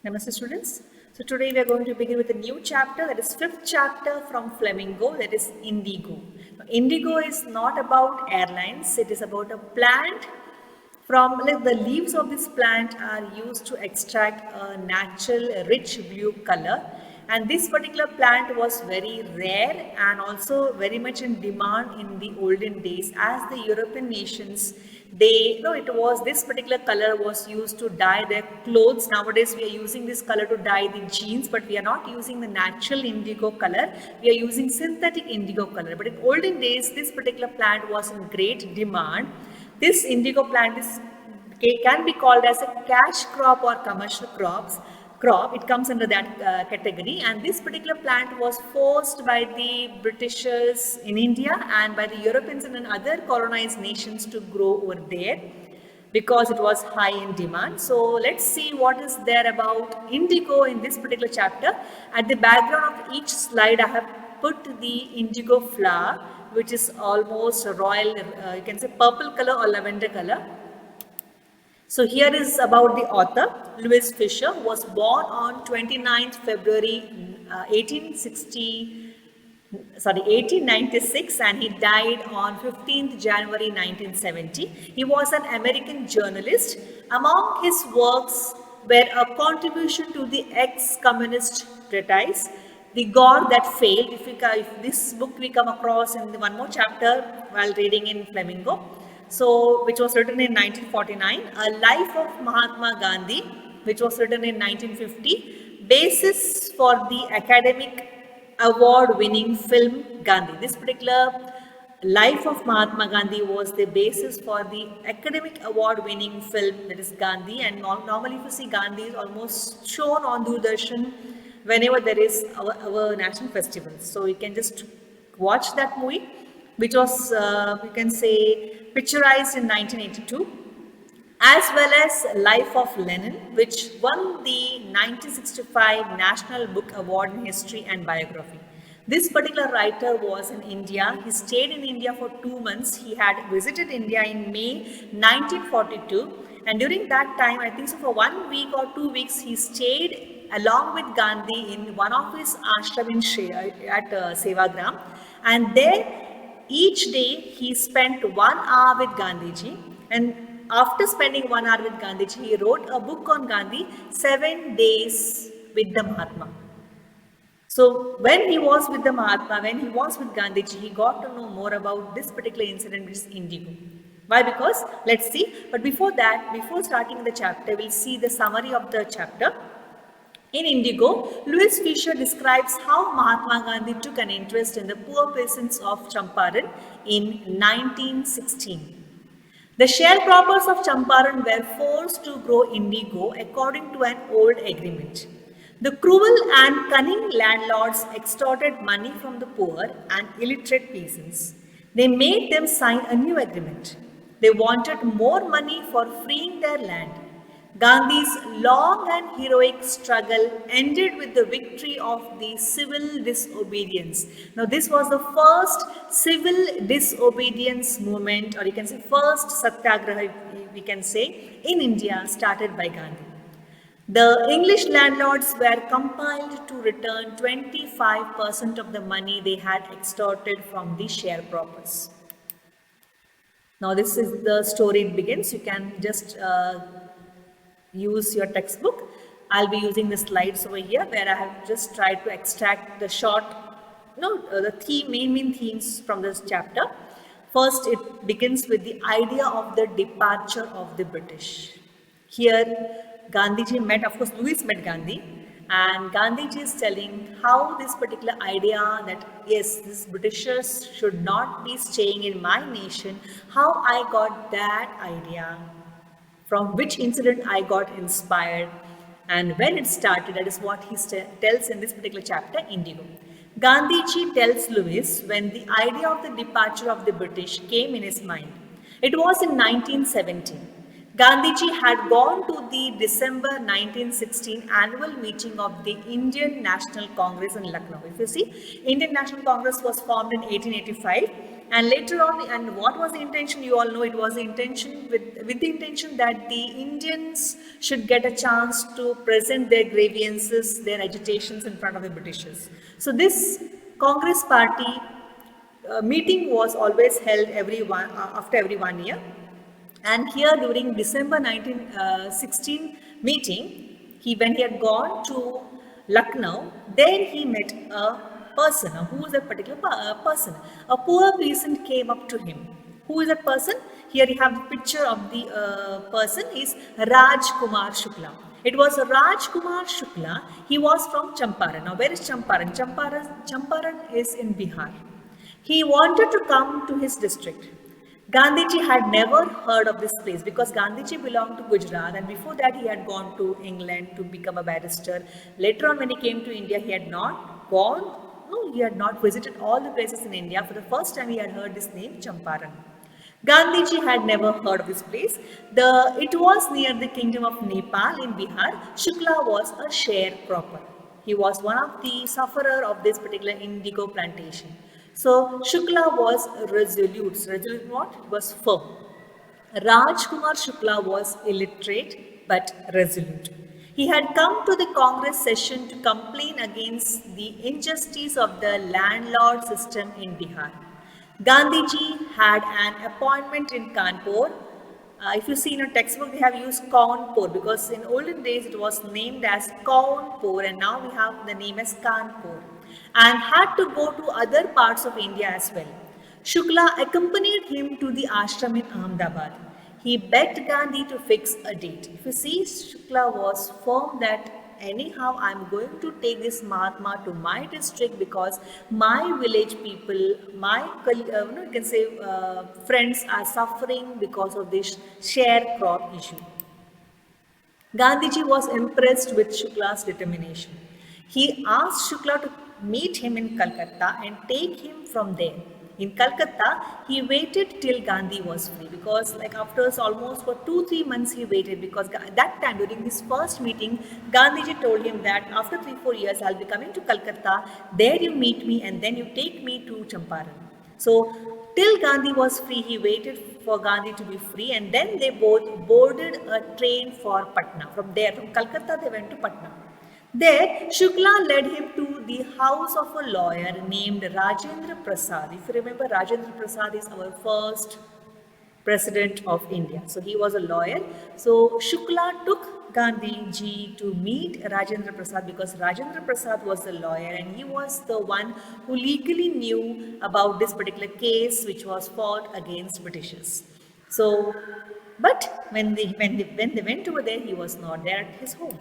Namaste students. So today we are going to begin with a new chapter, that is fifth chapter from Flamingo, that is Indigo. Now, Indigo is not about airlines, it is about a plant. From like the leaves of this plant are used to extract a natural rich blue color, and this particular plant was very rare and also very much in demand in the olden days, as the European nations, they you know it was this particular color was used to dye their clothes. Nowadays we are using this color to dye the jeans, but we are not using the natural indigo color, we are using synthetic indigo color. But in olden days this particular plant was in great demand. This indigo plant can be called as a cash crop or commercial crop. It comes under that category, and this particular plant was forced by the Britishers in India and by the Europeans and other colonized nations to grow over there because it was high in demand. So let's see what is there about indigo in this particular chapter. At the background of each slide I have put the indigo flower, which is almost a royal, you can say purple color or lavender color. So here is about the author. Louis Fisher was born on 29th February 1896, and he died on 15th January 1970. He was an American journalist. Among his works were a contribution to the ex-communist treatise, The God That Failed. If this book we come across in one more chapter while reading in Flamingo. So, which was written in 1949, A Life of Mahatma Gandhi, which was written in 1950, basis for the academic award-winning film Gandhi. This particular Life of Mahatma Gandhi was the basis for the academic award-winning film, that is Gandhi. And normally if you see, Gandhi is almost shown on Doordarshan whenever there is our national festivals. So you can just watch that movie, which was, you can say, picturized in 1982, as well as Life of Lenin, which won the 1965 National Book Award in History and Biography. This particular writer was in India. He stayed in India for 2 months. He had visited India in May 1942, and during that time, I think so for 1 week or 2 weeks, he stayed along with Gandhi in one of his ashram at Sevagram, and there each day he spent 1 hour with Gandhiji, and after spending 1 hour with Gandhiji, he wrote a book on Gandhi, 7 Days with the Mahatma. So when he was with the Mahatma, when he was with Gandhiji, he got to know more about this particular incident, which is Indigo. Why? Because, let's see, but before that, before starting the chapter, we'll see the summary of the chapter. In Indigo, Louis Fisher describes how Mahatma Gandhi took an interest in the poor peasants of Champaran in 1916. The sharecroppers of Champaran were forced to grow indigo according to an old agreement. The cruel and cunning landlords extorted money from the poor and illiterate peasants. They made them sign a new agreement. They wanted more money for freeing their land. Gandhi's long and heroic struggle ended with the victory of the civil disobedience. Now, this was the first civil disobedience movement, or you can say first satyagraha, we can say, in India, started by Gandhi. The English landlords were compelled to return 25% of the money they had extorted from the sharecroppers. Now, this is the story, it begins. You can just use your textbook. I'll be using the slides over here where I have just tried to extract the short, the main themes from this chapter. First, it begins with the idea of the departure of the British. Here, Gandhiji met, of course, Louis met Gandhi, and Gandhiji is telling how this particular idea that yes, these Britishers should not be staying in my nation, how I got that idea, from which incident I got inspired, and when it started. That is what he tells in this particular chapter, Indigo. Gandhiji tells Louis when the idea of the departure of the British came in his mind. It was in 1917. Gandhiji had gone to the December 1916 annual meeting of the Indian National Congress in Lucknow. If you see, Indian National Congress was formed in 1885. And later on, and what was the intention? You all know it was the intention with the intention that the Indians should get a chance to present their grievances, their agitations in front of the Britishers. So this Congress party meeting was always held after every 1 year. And here during December 1916 meeting, when he had gone to Lucknow, there he met a person. Who is that particular person? A poor peasant came up to him. Who is that person? Here you have the picture of the person is Raj Kumar Shukla. It was Raj Kumar Shukla. He was from Champaran. Now where is Champaran? Champaran is in Bihar. He wanted to come to his district. Gandhiji had never heard of this place because Gandhiji belonged to Gujarat, and before that he had gone to England to become a barrister. Later on when he came to India, he had not gone, no, he had not visited all the places in India. For the first time he had heard this name, Champaran. Gandhiji had never heard of this place. It was near the kingdom of Nepal in Bihar. Shukla was a sharecropper. He was one of the sufferer of this particular indigo plantation. So Shukla was resolute. Resolute what? It was firm. Raj Kumar Shukla was illiterate but resolute. He had come to the Congress session to complain against the injustice of the landlord system in Bihar. Gandhiji had an appointment in Kanpur. If you see in a textbook, they have used Kanpur because in olden days it was named as Kanpur and now we have the name as Kanpur, and had to go to other parts of India as well. Shukla accompanied him to the ashram in Ahmedabad. He begged Gandhi to fix a date. If you see, Shukla was firm that anyhow I am going to take this Mahatma to my district because my village people, my you can say friends are suffering because of this sharecrop issue. Gandhiji was impressed with Shukla's determination. He asked Shukla to meet him in Calcutta and take him from there. In Calcutta, he waited till Gandhi was free because like after almost for 2-3 months he waited because that time during this first meeting, Gandhiji told him that after 3-4 years I'll be coming to Calcutta, there you meet me and then you take me to Champaran. So till Gandhi was free, he waited for Gandhi to be free and then they both boarded a train for Patna. From there, from Calcutta they went to Patna. There, Shukla led him to the house of a lawyer named Rajendra Prasad. If you remember, Rajendra Prasad is our first president of India. So he was a lawyer. So Shukla took Gandhiji to meet Rajendra Prasad because Rajendra Prasad was the lawyer and he was the one who legally knew about this particular case which was fought against Britishers. So, but when they went over there, he was not there at his home.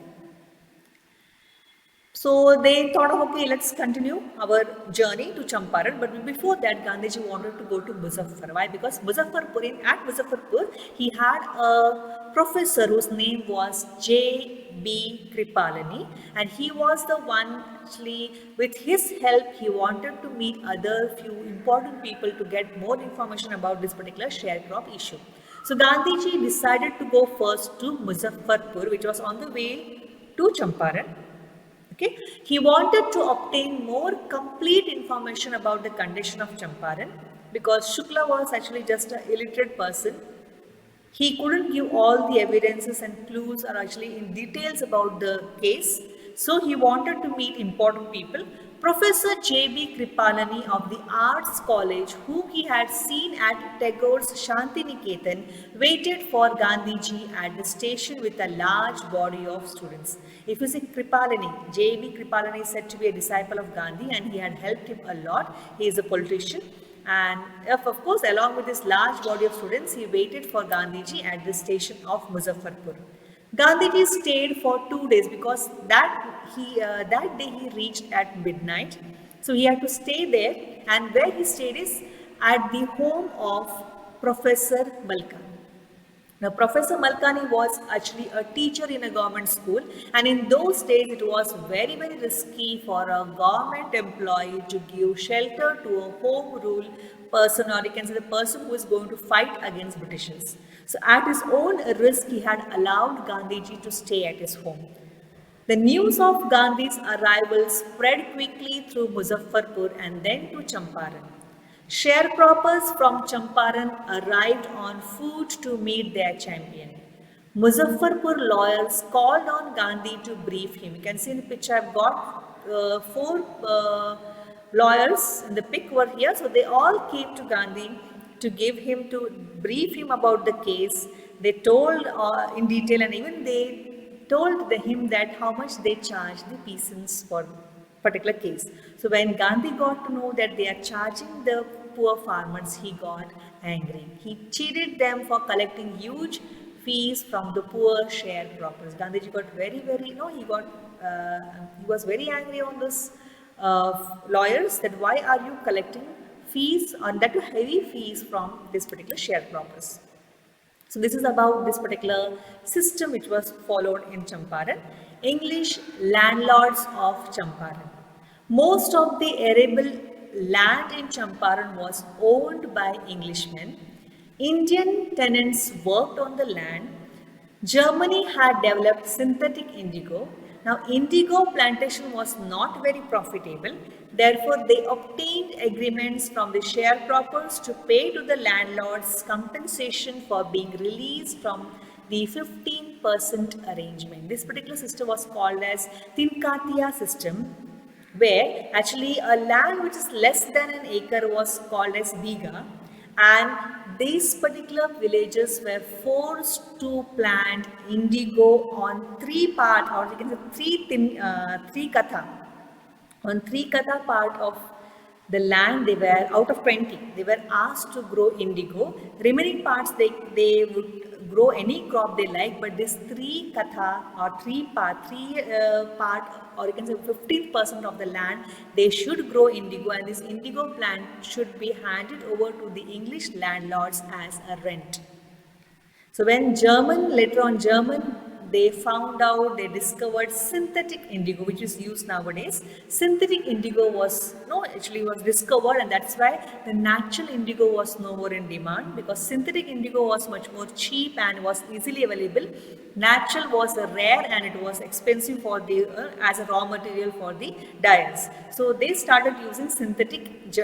So they thought of, okay, let's continue our journey to Champaran. But before that, Gandhiji wanted to go to Muzaffarpur. Why? Because at Muzaffarpur, he had a professor whose name was J.B. Kripalani. And he was the one actually, with his help, he wanted to meet other few important people to get more information about this particular sharecrop issue. So Gandhiji decided to go first to Muzaffarpur, which was on the way to Champaran. Okay. He wanted to obtain more complete information about the condition of Champaran because Shukla was actually just an illiterate person. He couldn't give all the evidences and clues or actually in details about the case. So he wanted to meet important people. Professor J.B. Kripalani of the Arts College, whom he had seen at Tagore's Shantiniketan, waited for Gandhiji at the station with a large body of students. If you see Kripalani, J.B. Kripalani is said to be a disciple of Gandhi and he had helped him a lot. He is a politician. And of course, along with this large body of students, he waited for Gandhiji at the station of Muzaffarpur. Gandhiji stayed for 2 days because that day he reached at midnight. So he had to stay there, and where he stayed is at the home of Professor Malkani. Now, Professor Malkani was actually a teacher in a government school, and in those days it was very, very risky for a government employee to give shelter to a home rule person, or you can say the person who is going to fight against Britishers. So, at his own risk, he had allowed Gandhiji to stay at his home. The news of Gandhi's arrival spread quickly through Muzaffarpur and then to Champaran. Sharecroppers from Champaran arrived on foot to meet their champion. Muzaffarpur lawyers called on Gandhi to brief him. You can see in the picture I've got four lawyers in the pic were here. So they all came to Gandhi to give him, to brief him about the case. They told in detail, and even they told him that how much they charge the peasants for particular case. So when Gandhi got to know that they are charging the poor farmers, he got angry. He cheated them for collecting huge fees from the poor sharecroppers. Gandhiji got very, he was very angry on this lawyers, that why are you collecting fees, on that heavy fees from this particular sharecroppers. So this is about this particular system which was followed in Champaran. English landlords of Champaran. Most of the arable land in Champaran was owned by Englishmen. Indian tenants worked on the land. Germany had developed synthetic indigo. Now, indigo plantation was not very profitable. Therefore, they obtained agreements from the sharecroppers to pay to the landlords compensation for being released from the 15% arrangement. This particular system was called as Tinkatiya system, where actually a land which is less than an acre was called as biga, and these particular villages were forced to plant indigo on three part, or you can say three katha. On three katha part of the land, they were out of 20, they were asked to grow indigo. Remaining parts they would grow any crop they like, but this three katha or three part, or you can say 15% of the land, they should grow indigo, and this indigo plant should be handed over to the English landlords as a rent. So when later on German, they found out, they discovered synthetic indigo, which is used nowadays. Synthetic indigo was discovered, and that's why the natural indigo was no more in demand, because synthetic indigo was much more cheap and was easily available. Natural was rare and it was expensive for the as a raw material for the dyes. So they started using synthetic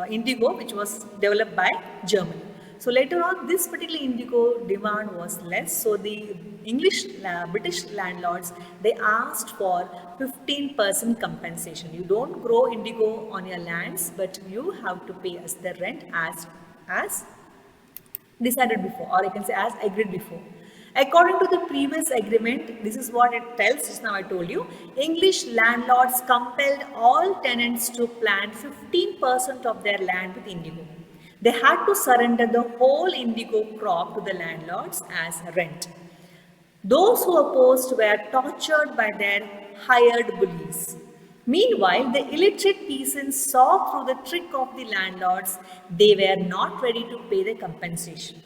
indigo, which was developed by Germany. So later on, this particular indigo demand was less. So the British landlords, they asked for 15% compensation. You don't grow indigo on your lands, but you have to pay us the rent as decided before, or I can say as agreed before. According to the previous agreement, this is what it tells, just now I told you, English landlords compelled all tenants to plant 15% of their land with indigo. They had to surrender the whole indigo crop to the landlords as rent. Those who opposed were tortured by their hired bullies. Meanwhile, the illiterate peasants saw through the trick of the landlords. They were not ready to pay the compensation.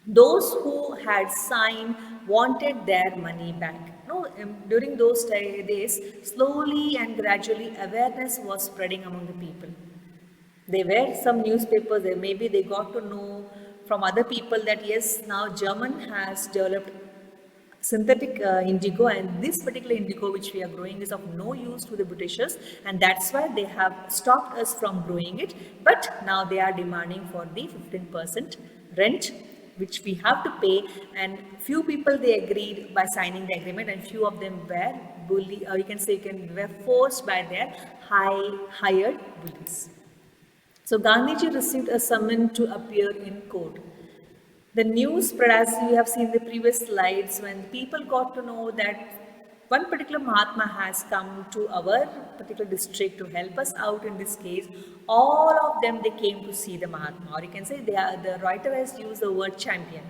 Those who had signed wanted their money back. During those days, slowly and gradually awareness was spreading among the people. There were some newspapers, maybe they got to know from other people that yes, now German has developed synthetic indigo, and this particular indigo which we are growing is of no use to the Britishers, and that's why they have stopped us from growing it. But now they are demanding for the 15% rent, which we have to pay, and few people they agreed by signing the agreement, and few of them were bullied, or you can say were forced by their hired bullies. So Gandhiji received a summons to appear in court. The news spread, as you have seen the previous slides, when people got to know that one particular Mahatma has come to our particular district to help us out in this case, all of them, they came to see the Mahatma, or you can say the writer has used the word champion.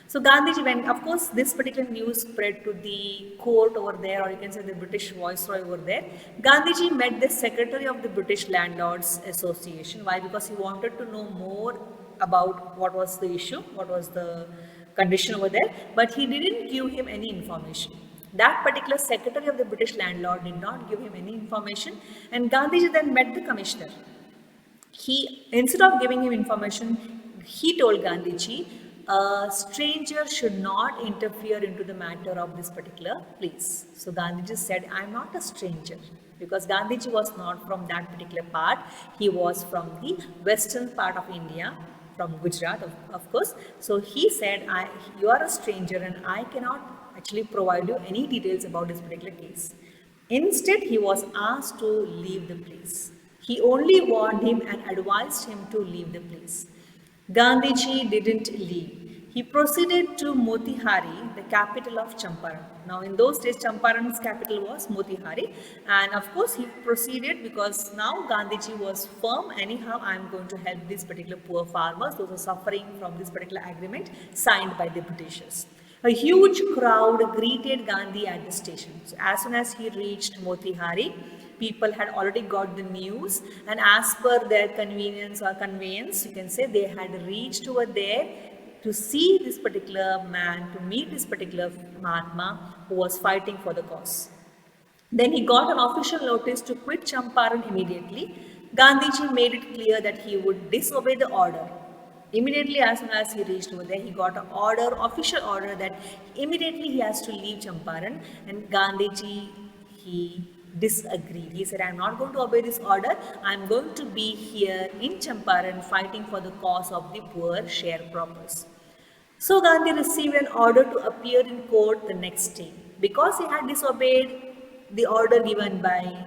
So Gandhiji, when of course this particular news spread to the court over there, or you can say the British Viceroy over there, Gandhiji met the secretary of the British Landlords Association. Why? Because he wanted to know more about what was the issue, what was the condition over there, but he didn't give him any information. That particular secretary of the British landlord did not give him any information, and Gandhiji then met the commissioner. Instead of giving him information, he told Gandhiji a stranger should not interfere into the matter of this particular place. So Gandhiji said, I am not a stranger, because Gandhiji was not from that particular part. He was from the western part of India, from Gujarat, of course. So he said, you are a stranger and I cannot actually provide you any details about this particular case. Instead, he was asked to leave the place. He only warned him and advised him to leave the place. Gandhiji didn't leave. He proceeded to Motihari, the capital of Champaran. Now, in those days, Champaran's capital was Motihari, and of course, he proceeded because now Gandhiji was firm. Anyhow, I am going to help these particular poor farmers, those who are suffering from this particular agreement signed by the Britishers. A huge crowd greeted Gandhi at the station. So as soon as he reached Motihari, people had already got the news, and as per their convenience or conveyance, you can say, they had reached over there to see this particular man, to meet this particular Mahatma who was fighting for the cause. Then he got an official notice to quit Champaran immediately. Gandhiji made it clear that he would disobey the order. Immediately, as soon as he reached over there, he got an order, official order, that immediately he has to leave Champaran, and Gandhiji, he disagreed. He said, I am not going to obey this order. I am going to be here in Champaran fighting for the cause of the poor sharecroppers. So Gandhi received an order to appear in court the next day. Because he had disobeyed the order given by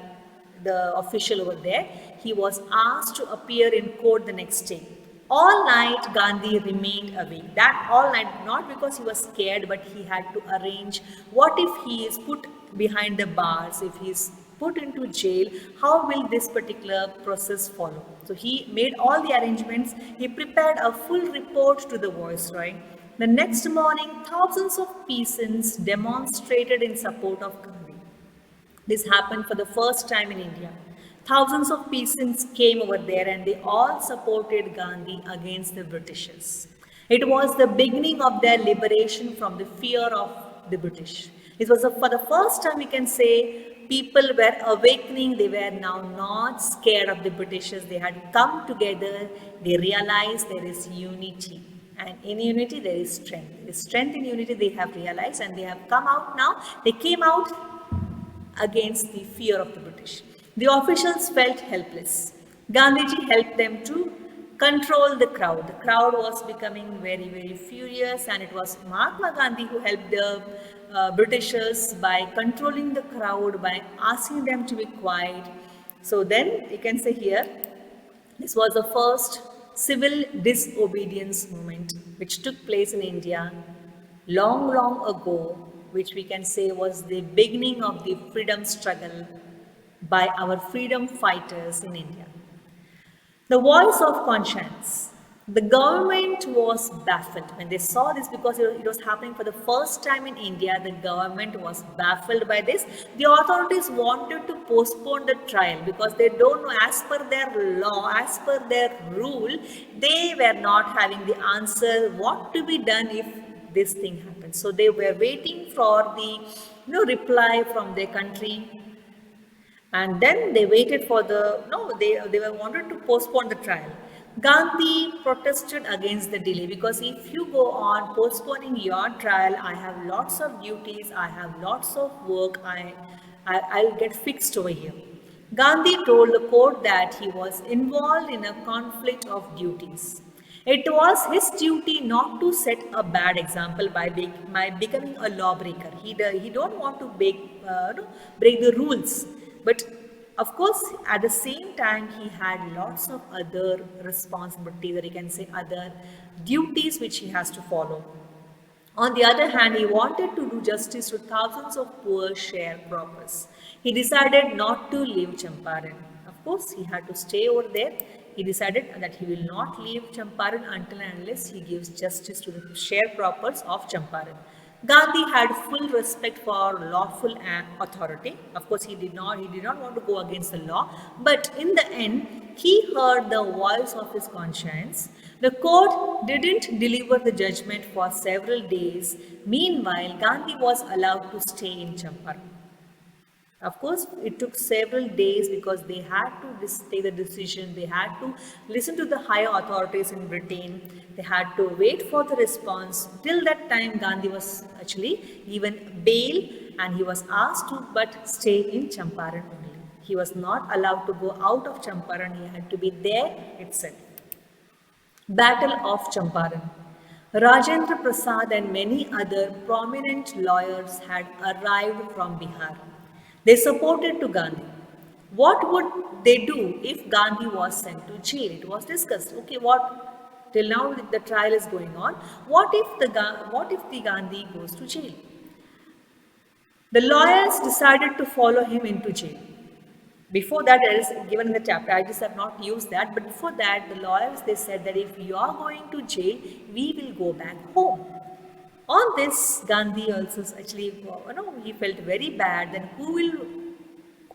the official over there, he was asked to appear in court the next day. All night Gandhi remained awake. That all night, not because he was scared, but he had to arrange, what if he is put behind the bars, if he is put into jail, how will this particular process follow? So he made all the arrangements. He prepared a full report to the Viceroy. The next morning, thousands of peasants demonstrated in support of Gandhi. This happened for the first time in India. Thousands of peasants came over there and they all supported Gandhi against the Britishers. It was the beginning of their liberation from the fear of the British. It was for the first time, we can say, people were awakening. They were now not scared of the Britishers. They had come together. They realized there is unity. And in unity, there is strength. There is strength in unity, they have realized, and they have come out now. They came out against the fear of the British. The officials felt helpless. Gandhiji helped them to control the crowd. The crowd was becoming very, very furious, and it was Mahatma Gandhi who helped the Britishers by controlling the crowd, by asking them to be quiet. So then you can say here, this was the first civil disobedience movement which took place in India long, long ago, which we can say was the beginning of the freedom struggle by our freedom fighters in India. The voice of conscience. The government was baffled when they saw this, because it was happening for the first time in India. The government was baffled by this. The authorities wanted to postpone the trial because they don't know, as per their law, as per their rule, they were not having the answer what to be done if this thing happens. So they were waiting for the reply from their country. And then they waited for they were wanted to postpone the trial. Gandhi protested against the delay, because if you go on postponing your trial, I have lots of duties, I have lots of work, I'll get fixed over here. Gandhi told the court that he was involved in a conflict of duties. It was his duty not to set a bad example by becoming a lawbreaker. He don't want to break the rules. But of course, at the same time, he had lots of other responsibilities, or you can say other duties which he has to follow. On the other hand, he wanted to do justice to thousands of poor sharecroppers. He decided not to leave Champaran. Of course, he had to stay over there. He decided that he will not leave Champaran until and unless he gives justice to the sharecroppers of Champaran. Gandhi had full respect for lawful authority. Of course, he did not want to go against the law. But in the end, he heard the voice of his conscience. The court didn't deliver the judgment for several days. Meanwhile, Gandhi was allowed to stay in Champaran. Of course, it took several days because they had to take the decision, they had to listen to the higher authorities in Britain, they had to wait for the response. Till that time, Gandhi was actually given bail and he was asked to but stay in Champaran only. He was not allowed to go out of Champaran, he had to be there itself. Battle of Champaran. Rajendra Prasad and many other prominent lawyers had arrived from Bihar. They supported to Gandhi. What would they do if Gandhi was sent to jail? It was discussed. Okay, what till now the trial is going on. What if the Gandhi goes to jail? The lawyers decided to follow him into jail. Before that, it is given in the chapter. I just have not used that. But before that, the lawyers they said that if you are going to jail, we will go back home. On this, Gandhi also actually, he felt very bad. Then who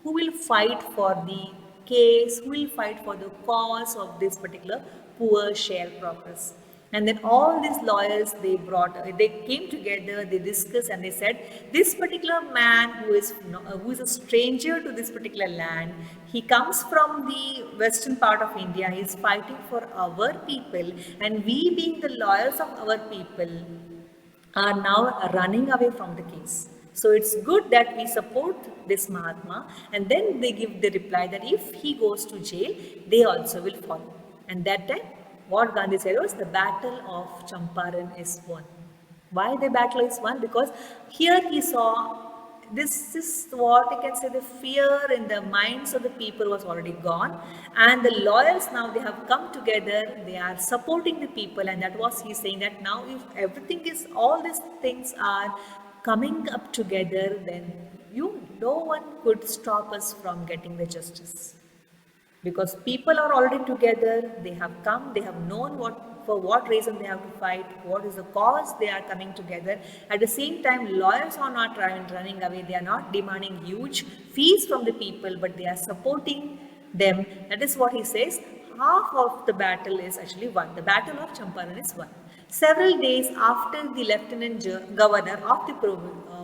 will fight for the case? Who will fight for the cause of this particular poor sharecroppers? And then all these lawyers they came together, they discussed, and they said, this particular man who is a stranger to this particular land, he comes from the western part of India, he is fighting for our people, and we being the lawyers of our people are now running away from the case. So it's good that we support this Mahatma, and then they give the reply that if he goes to jail, they also will follow. And that time, what Gandhi said was the battle of Champaran is won. Why the battle is won? Because here he saw this is what I can say, the fear in the minds of the people was already gone, and the lawyers now they have come together, they are supporting the people, and that was he saying that now if everything is, all these things are coming up together, then no one could stop us from getting the justice. Because people are already together, they have come, they have known for what reason they have to fight, what is the cause they are coming together. At the same time, lawyers are not running away, they are not demanding huge fees from the people, but they are supporting them. That is what he says, half of the battle is actually won. The battle of Champaran is won. Several days after the lieutenant governor of the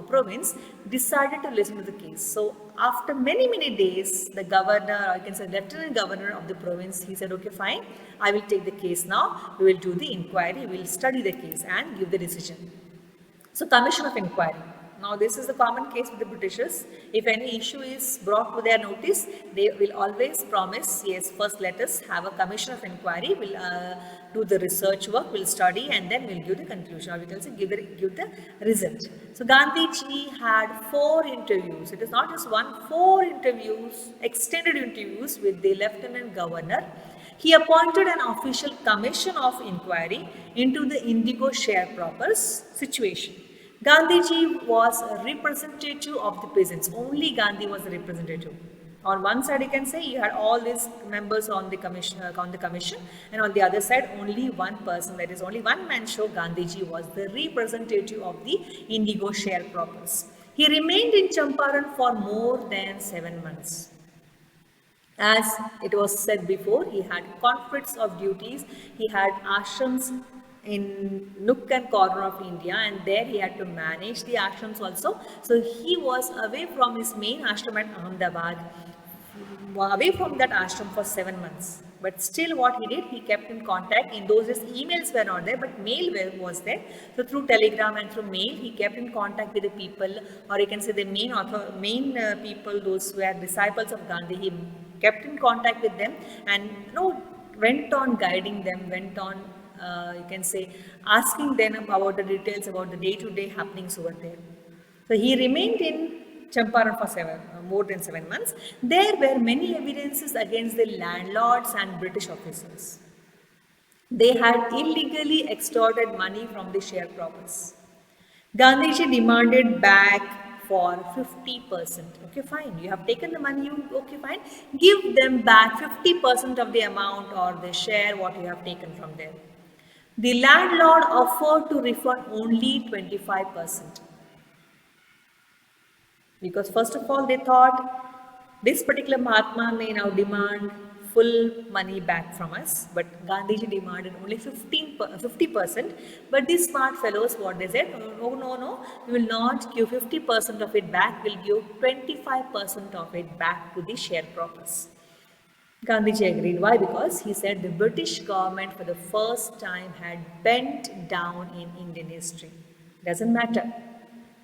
province decided to listen to the case. So after many days, the governor, or I can say lieutenant governor of the province, he said, okay, fine, I will take the case now. We will do the inquiry, we will study the case and give the decision. So commission of inquiry. Now this is the common case with the Britishers. If any issue is brought to their notice, they will always promise, yes, first let us have a commission of inquiry, we'll do the research work, we'll study, and then we'll give the conclusion, or we can say give the result. So Gandhiji had 4 interviews. It is not just one, 4 interviews, extended interviews with the lieutenant governor. He appointed an official commission of inquiry into the Indigo sharecroppers situation. Gandhiji was a representative of the peasants. Only Gandhi was a representative. On one side, you can say you had all these members on the commission, and on the other side, only one person, that is only one man show. Gandhiji was the representative of the Indigo sharecroppers. He remained in Champaran for more than 7 months. As it was said before, he had conflicts of duties. He had ashrams in nook and corner of India, and there he had to manage the ashrams also. So he was away from his main ashram at Ahmedabad, away from that ashram for 7 months. But still what he did, he kept in contact. In those days, emails were not there, but mail was there. So through telegram and through mail, he kept in contact with the people, or you can say the main people, those who were disciples of Gandhi. He kept in contact with them and went on guiding them, went on you can say asking them about the details about the day-to-day happenings over there. So he remained in Champaran for more than 7 months. There were many evidences against the landlords and British officers. They had illegally extorted money from the sharecroppers. Gandhiji demanded back for 50%. Okay, fine. You have taken the money, okay, fine. Give them back 50% of the amount or the share what you have taken from them. The landlord offered to refund only 25%. Because first of all, they thought this particular Mahatma may now demand full money back from us, but Gandhiji demanded only 50%. But these smart fellows, what they said, no, no, no, we will not give 50% of it back, we'll give 25% of it back to the sharecroppers. Gandhiji agreed. Why? Because he said the British government for the first time had bent down in Indian history. Doesn't matter.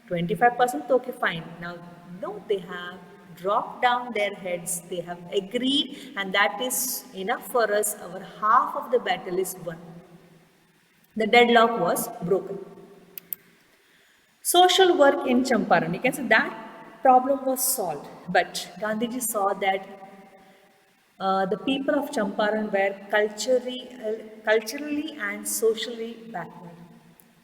25% okay, fine. Now, no, they have dropped down their heads, they have agreed, and that is enough for us. Our half of the battle is won. The deadlock was broken. Social work in Champaran, you can say that problem was solved, but Gandhiji saw that the people of Champaran were culturally and socially backward.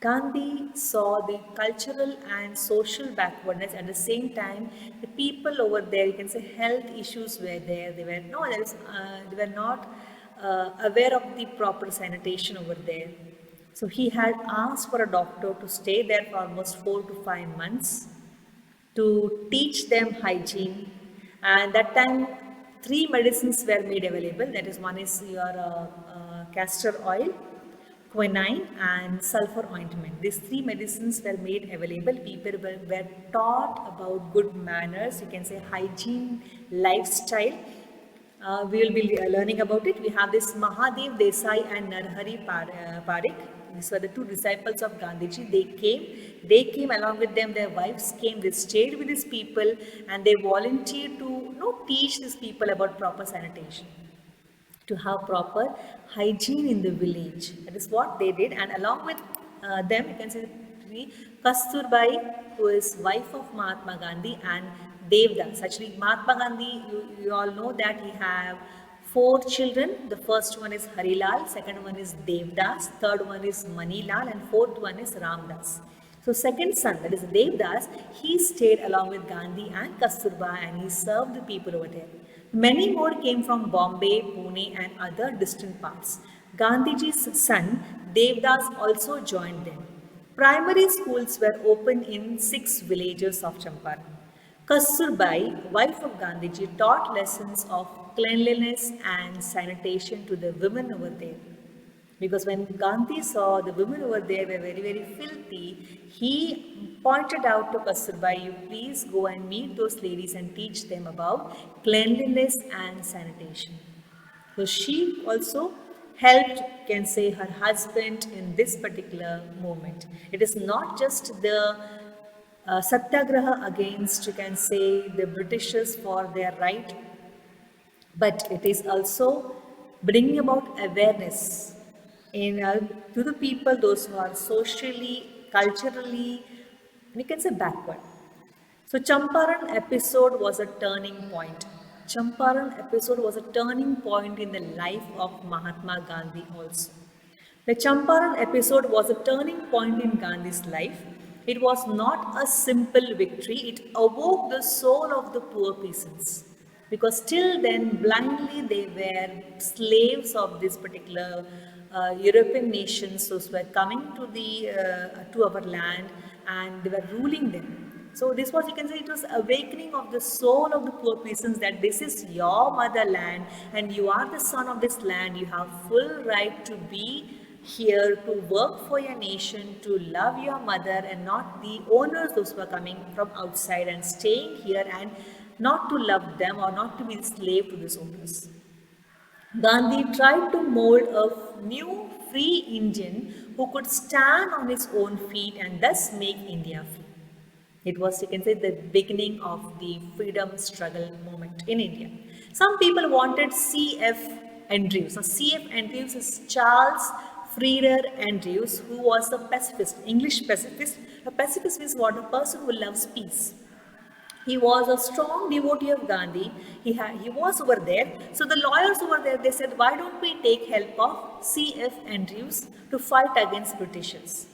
Gandhi saw the cultural and social backwardness. At the same time, the people over there, you can say health issues were there. They were not aware of the proper sanitation over there. So he had asked for a doctor to stay there for almost 4 to 5 months to teach them hygiene. And that time, three medicines were made available. That is, one is your castor oil, quinine, and sulfur ointment. These three medicines were made available. People were taught about good manners, you can say hygiene, lifestyle. We will be learning about it. We have this Mahadev Desai and Narhari Parekh. These were the two disciples of Gandhiji. They came along with them, their wives came, they stayed with these people and they volunteered to teach these people about proper sanitation, to have proper hygiene in the village. That is what they did. And along with them, you can say Kasturbai, who is wife of Mahatma Gandhi, and Devdas. Actually, Mahatma Gandhi, you all know that he have 4 children. The first one is Harilal, second one is Devdas, third one is Manilal, and fourth one is Ramdas. So second son, that is Devdas, he stayed along with Gandhi and Kasturba and he served the people over there. Many more came from Bombay, Pune and other distant parts. Gandhiji's son Devdas also joined them. Primary schools were opened in 6 villages of Champaran. Kasturbai, wife of Gandhiji, taught lessons of cleanliness and sanitation to the women over there. Because when Gandhi saw the women over there were very, very filthy, he pointed out to Kasturbai, you please go and meet those ladies and teach them about cleanliness and sanitation. So she also helped, can say, her husband in this particular moment. It is not just the satyagraha against, you can say, the Britishers for their right, but it is also bringing about awareness to the people, those who are socially, culturally, we can say backward. So Champaran episode was a turning point. Champaran episode was a turning point in the life of Mahatma Gandhi also. The Champaran episode was a turning point in Gandhi's life. It was not a simple victory, it awoke the soul of the poor peasants. Because till then, blindly they were slaves of this particular European nations who were coming to our land and they were ruling them. So this was, you can say, it was awakening of the soul of the poor peasants that this is your motherland and you are the son of this land. You have full right to be here, to work for your nation, to love your mother and not the owners, those who are coming from outside and staying here and not to love them or not to be a slave to these owners. Gandhi tried to mold a new free Indian who could stand on his own feet and thus make India free. It was, you can say, the beginning of the freedom struggle movement in India. Some people wanted C.F. Andrews. Now, C.F. Andrews is Charles Freer Andrews, who was a pacifist, English pacifist. A pacifist means what? A person who loves peace. He was a strong devotee of Gandhi. He was over there. So the lawyers over there, they said, why don't we take help of C.F. Andrews to fight against Britishers?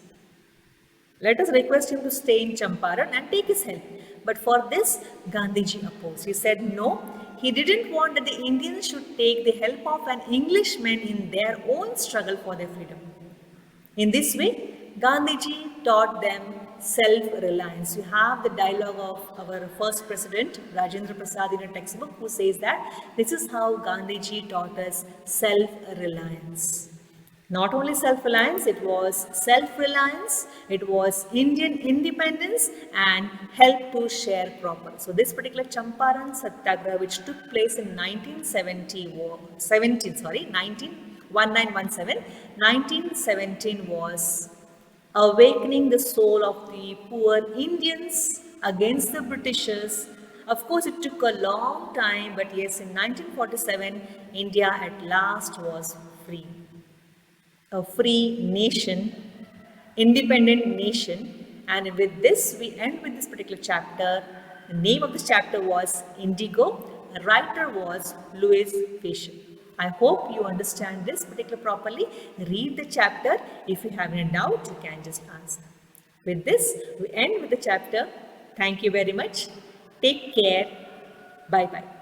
Let us request him to stay in Champaran and take his help. But for this, Gandhiji opposed. He said no. He didn't want that the Indians should take the help of an Englishman in their own struggle for their freedom. In this way, Gandhiji taught them self-reliance. You have the dialogue of our first president, Rajendra Prasad, in a textbook, who says that this is how Gandhiji taught us self-reliance. Not only self-reliance, it was self-reliance, it was Indian independence and help to sharecroppers. So this particular Champaran Satyagraha, which took place in 1917, was awakening the soul of the poor Indians against the Britishers. Of course, it took a long time, but yes, in 1947, India at last was free. A free nation, independent nation. And with this, we end with this particular chapter. The name of this chapter was Indigo. The writer was Louis Fisher. I hope you understand this particular properly. Read the chapter. If you have any doubt, you can just answer. With this, we end with the chapter. Thank you very much. Take care. Bye-bye.